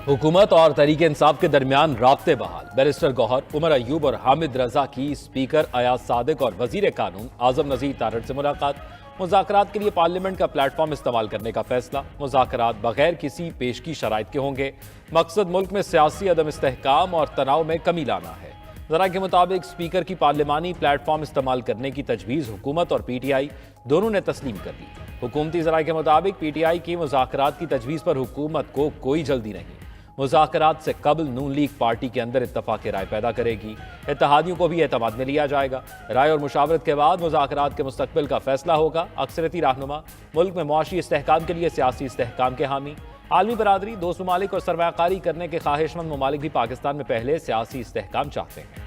हुकूमत और तहरीक इंसाफ के दरमियान राब्ते बहाल। बैरिस्टर गौहर, उमर अयूब और हामिद रजा की स्पीकर अयाज सादिक और वजीर कानून आजम नजीर तारड़ से मुलाकात। मुज़ाकरात के लिए पार्लियामेंट का प्लेटफॉर्म इस्तेमाल करने का फैसला। मुज़ाकरात बगैर किसी पेशगी शराइत के होंगे। मकसद मुल्क में सियासी अदम इस्तेहकाम और तनाव में कमी लाना है। जरा के मुताबिक स्पीकर की पार्लिमानी प्लेटफॉर्म इस्तेमाल करने की तजवीज़ हुकूमत और PTI दोनों ने तस्लीम कर ली। हुकूमती जरा के मुताबिक PTI की मुज़ाकरात की तजवीज़ पर हुकूमत को कोई जल्दी नहीं। मुज़ाकरात से कबल नून लीग पार्टी के अंदर इत्तफाक राय पैदा करेगी। इत्तेहादियों को भी एतमाद में लिया जाएगा। राय और मुशावरत के बाद मुज़ाकरात के मुस्तकबिल का फैसला होगा। अक्सरती रहनुमा मुल्क में मुआशी इस्तेहकाम के लिए सियासी इस्तेहकाम के हामी। आलमी बरादरी, दोस्त ममालिक और सरमायाकारी करने के ख्वाहिशमंद ममालिक भी पाकिस्तान में पहले सियासी इस्तेहकाम चाहते हैं।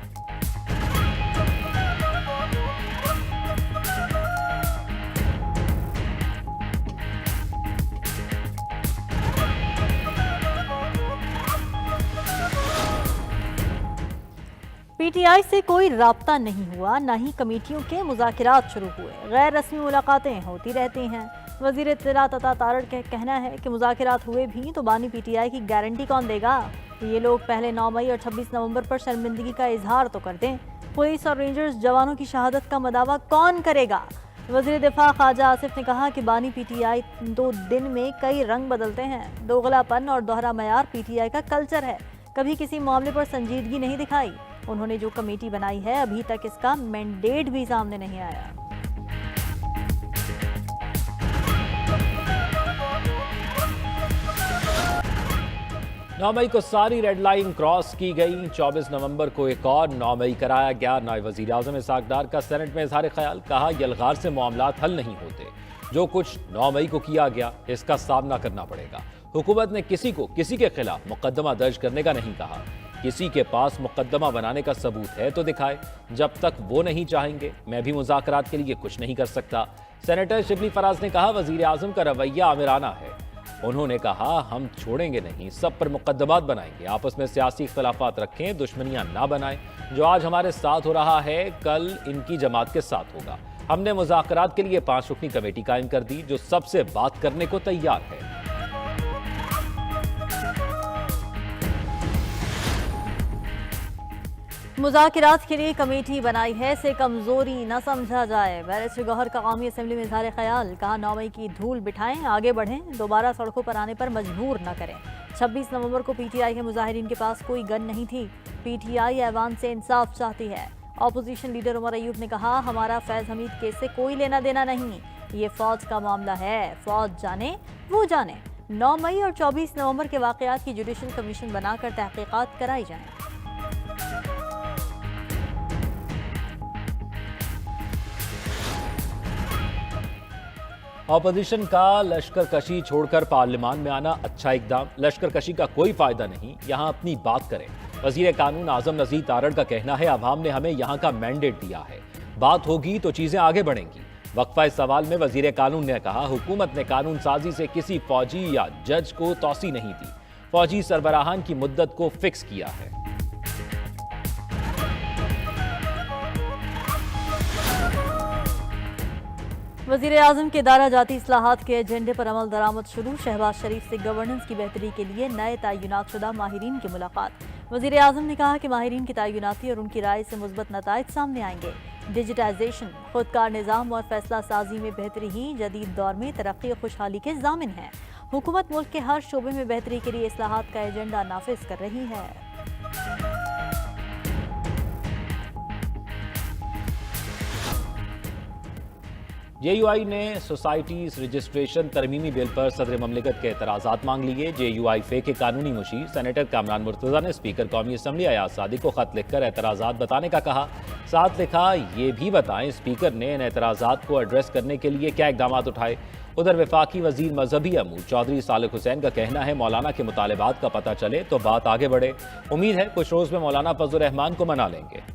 PTI से कोई राब्ता नहीं हुआ, न ही कमेटियों के मुज़ाकरात शुरू हुए। गैर रस्मी मुलाकातें होती रहती हैं। वज़ीर इत्तलात अता तारड़ का कहना है कि मुज़ाकरात हुए भी तो बानी PTI की गारंटी कौन देगा। ये लोग पहले 9 मई और 26 नवंबर पर शर्मिंदगी का इजहार तो कर दें। पुलिस और रेंजर्स जवानों की शहादत का मदावा कौन करेगा। वज़ीर दिफा ख्वाजा आसिफ ने कहा कि बानी PTI 2 दिन में कई रंग बदलते हैं। दोगलापन और दोहरा मयार PTI का कल्चर है। कभी किसी मामले पर संजीदगी नहीं दिखाई। उन्होंने जो कमेटी बनाई है अभी तक इसका मैंडेट भी सामने नहीं आया। नौ मई को सारी रेड लाइन क्रॉस की गई। 24 नवंबर को एक और 9 मई कराया गया। नायब वजीर आजम इसहाक डार का सेनेट में इजहार ख्याल। कहा, यलगार से मामलात हल नहीं होते। जो कुछ 9 मई को किया गया इसका सामना करना पड़ेगा। हुकूमत ने किसी को किसी के खिलाफ मुकदमा दर्ज करने का नहीं कहा। किसी के पास मुकदमा बनाने का सबूत है तो दिखाए। जब तक वो नहीं चाहेंगे मैं भी मुज़ाकरात के लिए कुछ नहीं कर सकता। सेनेटर शिबली फराज ने कहा, वजीर आजम का रवैया आमिराना है। उन्होंने कहा, हम छोड़ेंगे नहीं, सब पर मुकदमात बनाएंगे। आपस में सियासी इख्तलाफात रखें, दुश्मनियां ना बनाएं। जो आज हमारे साथ हो रहा है कल इनकी जमात के साथ होगा। हमने मुज़ाकरात के लिए 5 रुकनी कमेटी कायम कर दी जो सबसे बात करने को तैयार है। मुज़ाकरात के लिए कमेटी बनाई है से कमजोरी न समझा जाए। बैरिस्टर गौहर का कौमी असम्बली में इजहार ख्याल। कहा, 9 मई की धूल बिठाएं, आगे बढ़ें, दोबारा सड़कों पर आने पर मजबूर न करें। 26 नवंबर को PTI के मुजाहिरीन के पास कोई गन नहीं थी। PTI ऐवान से इंसाफ चाहती है। अपोजिशन लीडर उमर अयूब ने कहा, हमारा फैज हमीद केस से कोई लेना देना नहीं, ये फौज का मामला है। फौज जाने वो जाने। 9 मई और 24 नवंबर के वाकयात की जुडिशल कमीशन बनाकर तहकीकात कराई जाएं। ऑपोजिशन का लश्कर कशी छोड़कर पार्लियामान में आना अच्छा इकदाम। लश्कर कशी का कोई फायदा नहीं, यहाँ अपनी बात करें। वजीर कानून आजम नजीर तारड़ का कहना है, अवाम ने हमें यहाँ का मैंडेट दिया है, बात होगी तो चीजें आगे बढ़ेंगी। वक्फा सवाल में वजीर कानून ने कहा, हुकूमत ने कानून साजी से किसी फौजी या जज को तौसी नहीं दी। फौजी सरबराहान की मुद्दत को फिक्स किया है। वज़ीर आज़म के दायरा जाती इस्लाहात के एजेंडे पर अमल दरामद शुरू। शहबाज शरीफ से गवर्नेंस की बेहतरी के लिए नए तयनात शुदा माहिरीन की मुलाकात। वज़ीर आज़म ने कहा कि माहिरीन की तयनाती और उनकी राय से मुस्बत नताइज सामने आएंगे। डिजिटाइजेशन, खुदकार निज़ाम और फैसला साजी में बेहतरी ही जदीद दौर में तरक्की और खुशहाली के ज़ामिन है। हुकूमत मुल्क के हर शोबे में बेहतरी के लिए इस्लाहात का एजेंडा नाफिज कर रही है। JUI ने सोसाइटीज रजिस्ट्रेशन तरमीमी बिल पर सदर ममलिकत के एतराज़ात मांग लिए। JUI फे के कानूनी मुशीर सेनेटर कामरान मुर्तज़ा ने स्पीकर कौमी असम्बली अयाज सादिक को खत लिखकर एतराज़ात बताने का कहा। साथ लिखा, ये भी बताएं स्पीकर ने इन एतराज़ात को एड्रेस करने के लिए क्या इकदाम उठाए। उधर वफाकी वजीर मजहबी अमूर चौधरी सालिक हुसैन का कहना है, मौलाना के मुतालबात का पता चले तो बात आगे बढ़े। उम्मीद है कुछ रोज़ में मौलाना फजल रहमान को मना लेंगे।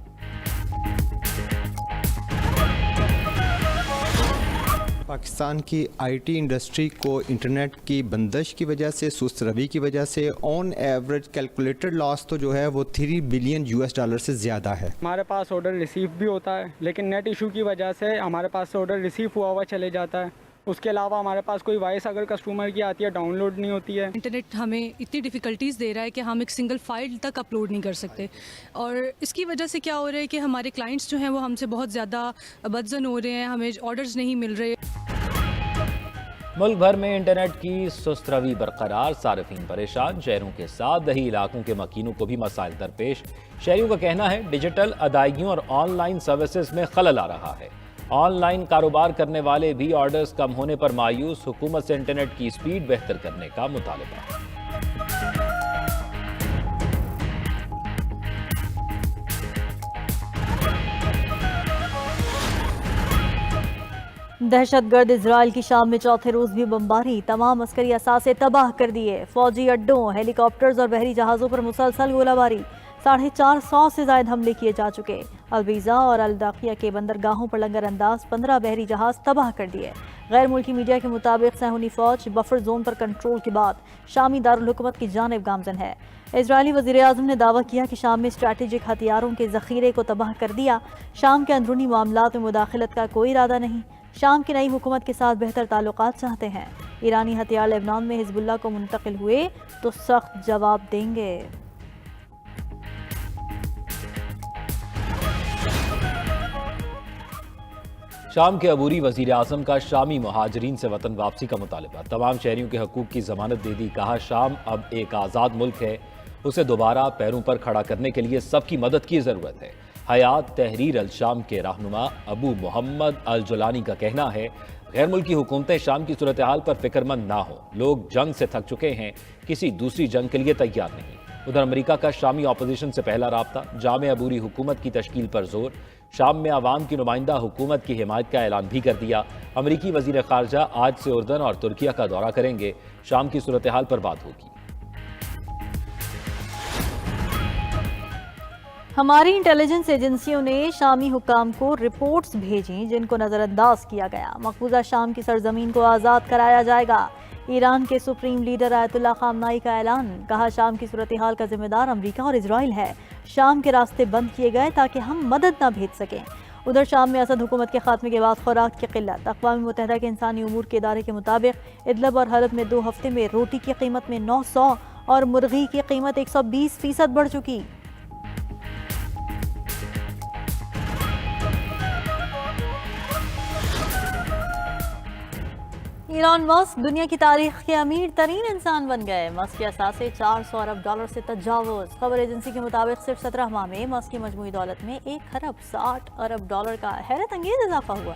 पाकिस्तान की IT इंडस्ट्री को इंटरनेट की बंदिश की वजह से, सुस्त रवि की वजह से ऑन एवरेज कैलकुलेटेड लॉस तो जो है वो $3 बिलियन से ज़्यादा है। हमारे पास ऑर्डर रिसीव भी होता है, लेकिन नेट इशू की वजह से हमारे पास से ऑर्डर रिसीव हुआ चले जाता है उसके अलावा हमारे पास कोई वॉइस अगर कस्टमर की आती है डाउनलोड नहीं होती है। इंटरनेट हमें इतनी डिफ़िकल्टीज़ दे रहा है कि हम एक सिंगल फाइल तक अपलोड नहीं कर सकते, और इसकी वजह से क्या हो रहा है कि हमारे क्लाइंट्स जो हैं वो हमसे बहुत ज़्यादा बदज़न हो रहे हैं, हमें ऑर्डर्स नहीं मिल रहे। मुल्क भर में इंटरनेट की सुस्त रवी बरकरार, सार्फिन परेशान, शहरों के साथ दही इलाकों के मकीनों को भी मसाइल दरपेश। शहरियों का कहना है डिजिटल अदायगियों और ऑनलाइन सर्विसेज में खलल आ रहा है। ऑनलाइन कारोबार करने वाले भी ऑर्डर्स कम होने पर मायूस, हुकूमत से इंटरनेट की स्पीड बेहतर करने का मुतालबा। दहशतगर्द इजराइल की शाम में चौथे रोज भी बमबारी, तमाम अस्करी असासे तबाह कर दिए। फौजी अड्डों, हेलीकॉप्टर्स और बहरी जहाज़ों पर मुसलसल गोलाबारी। 450 से ज्यादा हमले किए जा चुके। अलवीज़ा और अलदाकिया के बंदरगाहों पर लंगर अंदाज 15 बहरी जहाज तबाह कर दिए। गैर मुल्की मीडिया के मुताबिक सहूनी फौज बफर जोन पर कंट्रोल के बाद शामी दारुल हुकूमत की जानिब गामजन है। इजरायली वज़ीर आज़म ने दावा किया कि शाम में स्ट्रैटेजिक हथियारों के ज़ख़ीरे को तबाह कर दिया। शाम के अंदरूनी मामलात में मुदाखलत का कोई इरादा नहीं। शाम की नई हुकूमत के साथ बेहतर ताल्लुकात चाहते हैं। ईरानी हथियार लेबनान में हिजबुल्लाह को मुंतकिल हुए तो सख्त जवाब देंगे। शाम के अबूरी वजीर आजम का शामी मुहाजिरीन से वतन वापसी का मुतालबा। तमाम शहरियों के हकूक की जमानत दे दी। कहा शाम अब एक आज़ाद मुल्क है, उसे दोबारा पैरों पर खड़ा करने के लिए सबकी मदद की ज़रूरत है। हयात तहरीर अल शाम के रहनुमा अबू मोहम्मद अल जुलानी का कहना है गैर मुल्की हुकूमतें शाम की सूरत हाल पर फिक्रमंद ना हो। लोग जंग से थक चुके हैं, किसी दूसरी जंग के लिए तैयार नहीं। उधर अमेरिका का शामी अपोजिशन से पहला राब्ता, जामे अबूरी हुकूमत की तश्कील पर जोर। शाम में आवाम की नुमाइंदा हुकूमत की हिमायत का ऐलान भी कर दिया। अमरीकी वजीर खारजा आज से उर्दन और तुर्किया का दौरा करेंगे। शाम की सूरत हाल पर बात होगी। हमारी इंटेलिजेंस एजेंसियों ने शामी हुकाम को रिपोर्ट्स भेजी जिनको नज़रअंदाज किया गया। मकबूजा शाम की सरजमीन को आज़ाद कराया जाएगा। ईरान के सुप्रीम लीडर आयतुल्लाह खामनाई का ऐलान। कहा शाम की सूरत हाल का जिम्मेदार अमरीका और इजराइल है। शाम के रास्ते बंद किए गए ताकि हम मदद न भेज सकें। उधर शाम में असद हुकूमत के खात्मे के बाद खुराक की किल्लत। अक़वाम मुत्तहिदा के इंसानी उमूर के इदारे के मुताबिक इदलब और हलब में 2 हफ्ते में रोटी की कीमत में 900 और मुर्गी की कीमत 120% बढ़ चुकी। इलॉन मस्क दुनिया की तारीख के अमीर तरीन इंसान बन गए। मस्क के असासे $400 अरब से तजावुज़। खबर एजेंसी के मुताबिक सिर्फ 17 माह में मस्क की मजमूई दौलत में $1 खरब 60 अरब का हैरत अंगेज इजाफा हुआ।